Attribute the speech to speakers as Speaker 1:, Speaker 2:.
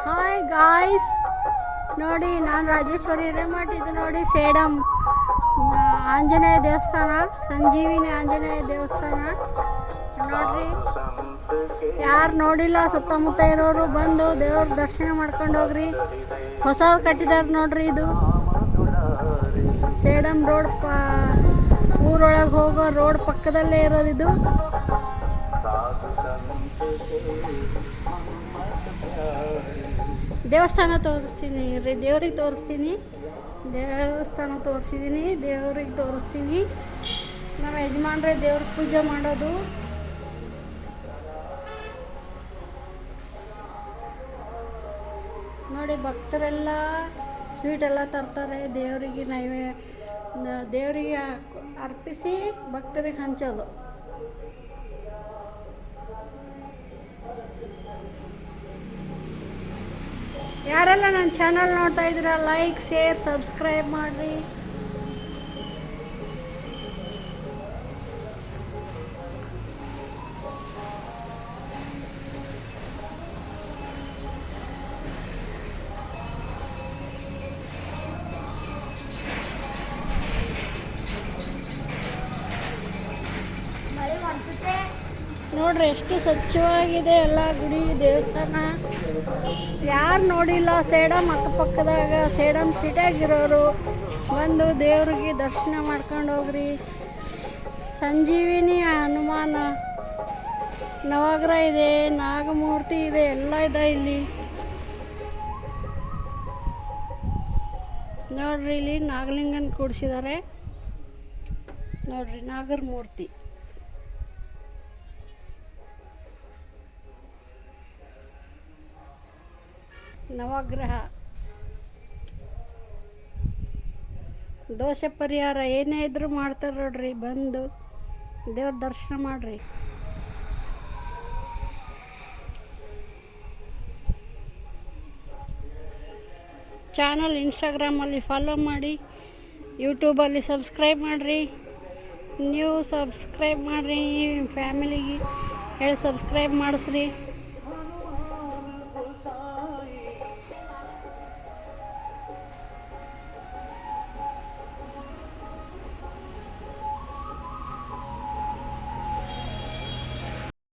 Speaker 1: Hi guys, ನೋಡಿ ನಾನು ರಾಜೇಶ್ವರಿ ಹಿರೇಮಠ. ಇದು ನೋಡಿ ಸೇಡಂ ಆಂಜನೇಯ ದೇವಸ್ಥಾನ, ಸಂಜೀವಿನಿ ಆಂಜನೇಯ ದೇವಸ್ಥಾನ ನೋಡ್ರಿ. ಯಾರು ನೋಡಿಲ್ಲ ಸುತ್ತಮುತ್ತ ಇರೋರು ಬಂದು ದೇವ್ರ ದರ್ಶನ ಮಾಡ್ಕೊಂಡು ಹೋಗ್ರಿ. ಹೊಸದು ಕಟ್ಟಿದಾರೆ ನೋಡ್ರಿ. ಇದು ಸೇಡಂ ರೋಡ್ ಊರೊಳಗೆ ಹೋಗೋ ರೋಡ್ ಪಕ್ಕದಲ್ಲೇ ಇರೋದಿದು. ದೇವಸ್ಥಾನ ತೋರಿಸ್ತೀನಿ ರೀ, ದೇವ್ರಿಗೆ ತೋರಿಸ್ತೀನಿ. ದೇವಸ್ಥಾನ ತೋರಿಸಿದ್ದೀನಿ, ದೇವ್ರಿಗೆ ತೋರಿಸ್ತೀನಿ. ನಮ್ಮ ಯಜಮಾನ್ರೆ ದೇವ್ರ ಪೂಜೆ ಮಾಡೋದು. ನೋಡಿ, ಭಕ್ತರೆಲ್ಲ ಸ್ವೀಟೆಲ್ಲ ತರ್ತಾರೆ. ದೇವರಿಗೆ ದೇವರಿಗೆ ಅರ್ಪಿಸಿ ಭಕ್ತರಿಗೆ ಹಂಚೋದು. ಯಾರೆಲ್ಲ ನನ್ನ ಚಾನಲ್ ನೋಡ್ತಾ ಇದ್ದೀರಾ, ಲೈಕ್, ಶೇರ್, ಸಬ್ಸ್ಕ್ರೈಬ್ ಮಾಡಿರಿ. ನೋಡ್ರಿ ಎಷ್ಟು ಸ್ವಚ್ಛವಾಗಿದೆ ಎಲ್ಲ ಗುಡಿ, ದೇವಸ್ಥಾನ. ಯಾರು ನೋಡಿಲ್ಲ ಸೇಡಂ ಅಕ್ಕಪಕ್ಕದಾಗ, ಸೇಡಂ ಸಿಟಿಯಾಗಿರೋರು ಬಂದು ದೇವ್ರಿಗೆ ದರ್ಶನ ಮಾಡ್ಕೊಂಡು ಹೋಗ್ರಿ. ಸಂಜೀವಿನಿ ಹನುಮಾನ ನವಗ್ರಹ ಇದೆ, ನಾಗಮೂರ್ತಿ ಇದೆ, ಎಲ್ಲ ಇದೆ ಇಲ್ಲಿ. ನೋಡ್ರಿ, ಇಲ್ಲಿ ನಾಗಲಿಂಗನ ಕೂಡಿಸಿದ್ದಾರೆ ನೋಡ್ರಿ, ನಾಗರ ಮೂರ್ತಿ. ನವಗ್ರಹ ದೋಷ ಪರಿಹಾರ ಏನೇ ಇದ್ರೂ ಮಾಡ್ತಾರೆ ನೋಡ್ರಿ. ಬಂದು ದೇವ್ರ ದರ್ಶನ ಮಾಡ್ರಿ. ಚಾನಲ್ ಇನ್ಸ್ಟಾಗ್ರಾಮಲ್ಲಿ ಫಾಲೋ ಮಾಡಿ, ಯೂಟ್ಯೂಬಲ್ಲಿ ಸಬ್ಸ್ಕ್ರೈಬ್ ಮಾಡಿರಿ. ನೀವು ಸಬ್ಸ್ಕ್ರೈಬ್ ಮಾಡಿರಿ, ಫ್ಯಾಮಿಲಿಗೆ ಹೇಳಿ ಸಬ್ಸ್ಕ್ರೈಬ್ ಮಾಡಿಸ್ರಿ.